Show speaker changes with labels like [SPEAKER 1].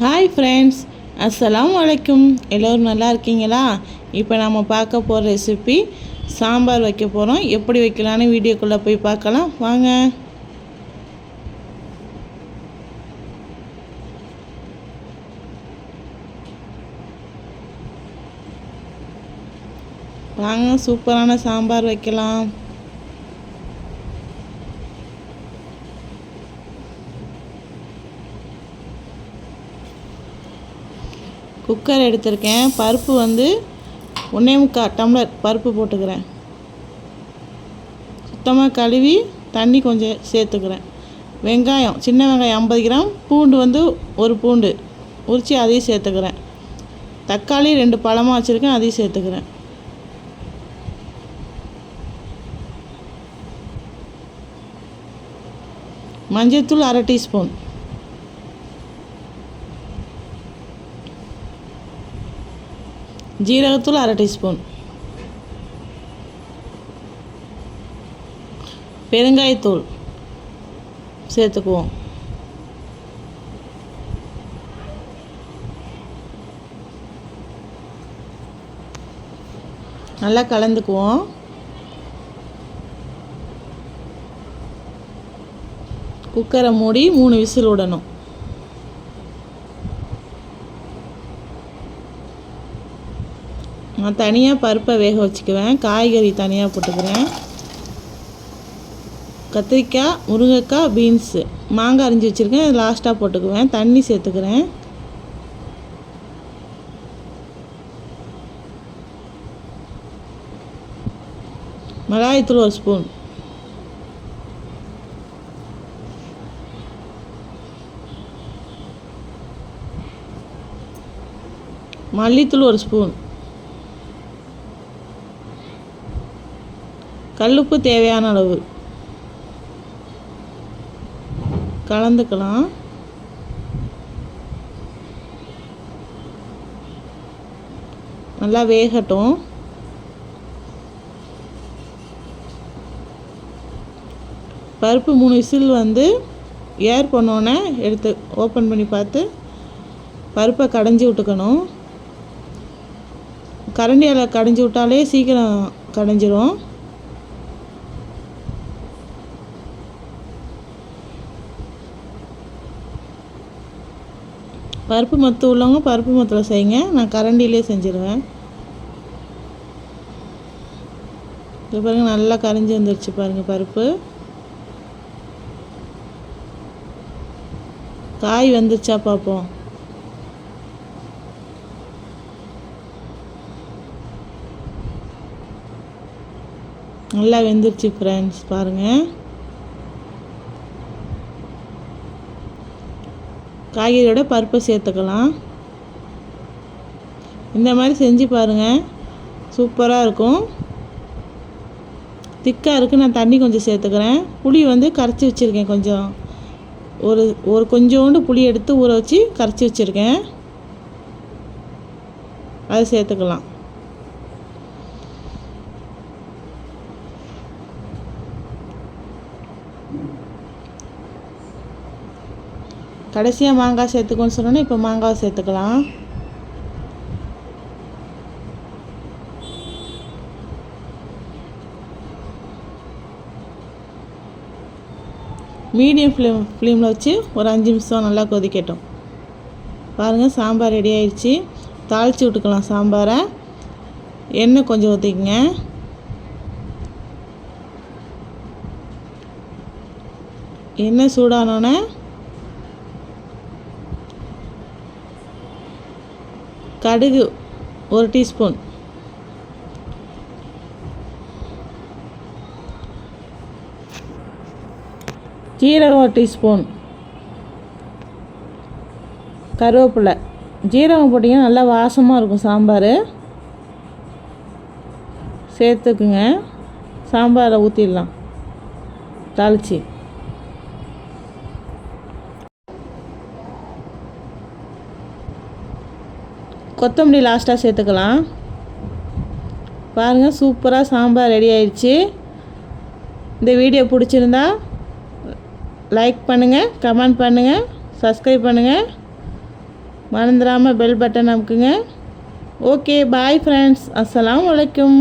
[SPEAKER 1] Hi friends, அஸ்ஸலாமு அலைக்கும். எல்லோரும் நல்லா இருக்கீங்களா? இப்போ நம்ம பார்க்க போகிற ரெசிபி சாம்பார் வைக்க போகிறோம். எப்படி வைக்கலான்னு வீடியோக்குள்ளே போய் பார்க்கலாம் வாங்க. வாங்க, சூப்பரான சாம்பார் வைக்கலாம். குக்கர் எடுத்திருக்கேன். பருப்பு வந்து 1.25 டம்ளர் பருப்பு போட்டுக்கிறேன். சுத்தமாக கழுவி தண்ணி கொஞ்சம் சேர்த்துக்கிறேன். வெங்காயம், சின்ன வெங்காயம் 50 கிராம், பூண்டு வந்து ஒரு பூண்டு உரித்து அதையும் சேர்த்துக்கிறேன். தக்காளி 2 பழமாக வச்சுருக்கேன், அதையும் சேர்த்துக்கிறேன். மஞ்சள்தூள் 1/2 டீஸ்பூன், ஜீரகத்தூள் 1/2 டீஸ்பூன், பெருங்காயத்தூள் சேர்த்துக்குவோம். நல்லா கலந்துக்குவோம். குக்கரை மூடி 3 விசில் விடணும். நான் தனியாக பருப்பை வேக வச்சுக்குவேன். காய்கறி தனியாக போட்டுக்கிறேன். கத்திரிக்காய், முருங்கைக்காய், பீன்ஸு, மாங்காய் அரிஞ்சு வச்சுருக்கேன், லாஸ்ட்டாக போட்டுக்குவேன். தண்ணி சேர்த்துக்கிறேன். மிளகாய்த்தூள் 1 ஸ்பூன், மல்லித்தூள் 1 ஸ்பூன், கல்லுப்பு தேவையான அளவு கலந்துக்கலாம். நல்லா வேகட்டும். பருப்பு 3 விசில் வந்து ஏர் பண்ணோன்னே எடுத்து ஓப்பன் பண்ணி பார்த்து பருப்பை கடைஞ்சி விட்டுக்கணும். கரண்டியால் கடைஞ்சி விட்டாலே சீக்கிரம் கடைஞ்சிரும். பருப்பு மத்து உள்ளவங்க பருப்பு மத்தில் செய்யுங்க. நான் கரண்டிலே செஞ்சுருவேன். இது பாருங்கள், நல்லா கரைஞ்சி வந்துடுச்சு பாருங்கள் பருப்பு. காய் வந்துருச்சா பார்ப்போம். நல்லா வெந்துருச்சு ஃப்ரெண்ட்ஸ், பாருங்கள். காய்கறியோட பருப்பை சேர்த்துக்கலாம். இந்த மாதிரி செஞ்சு பாருங்கள், சூப்பராக இருக்கும். திக்காக இருக்குது. நான் தண்ணி கொஞ்சம் சேர்த்துக்கிறேன். புளி வந்து கரைச்சி வச்சுருக்கேன். கொஞ்சம் ஒரு கொஞ்சோண்டு புளி எடுத்து ஊற வச்சு கரைச்சி வச்சுருக்கேன், அதை சேர்த்துக்கலாம். கடைசியாக மாங்காய் சேர்த்துக்கோன்னு சொன்னோன்னே இப்போ மாங்காய் சேர்த்துக்கலாம். மீடியம் ஃப்ளேமில் வச்சு ஒரு 5 நிமிஷம் நல்லா கொதிக்கட்டும். பாருங்கள், சாம்பார் ரெடி ஆயிடுச்சு. தாளித்து விட்டுக்கலாம் சாம்பாரை. எண்ணெய் கொஞ்சம் ஊற்றிக்கங்க. எண்ணெய் சூடானோன்னே கடுகு 1 டீஸ்பூன், ஜீரகம் 1 டீஸ்பூன், கருவேப்பிலை. ஜீரகம் போட்டிங்கன்னா நல்லா வாசமாக இருக்கும் சாம்பார். சேர்த்துக்குங்க. சாம்பாரை ஊற்றிடலாம் தாளித்து. கொத்தமல்லி லாஸ்ட்டாக சேர்த்துக்கலாம். பாருங்கள், சூப்பராக சாம்பார் ரெடி ஆயிடுச்சு. இந்த வீடியோ பிடிச்சிருந்தா லைக் பண்ணுங்கள், கமெண்ட் பண்ணுங்கள், சப்ஸ்கிரைப் பண்ணுங்கள். மறந்துடாமல் பெல் பட்டன் அமுக்குங்க. ஓகே பாய் ஃப்ரெண்ட்ஸ், அஸ்ஸலாமு அலைக்கும்.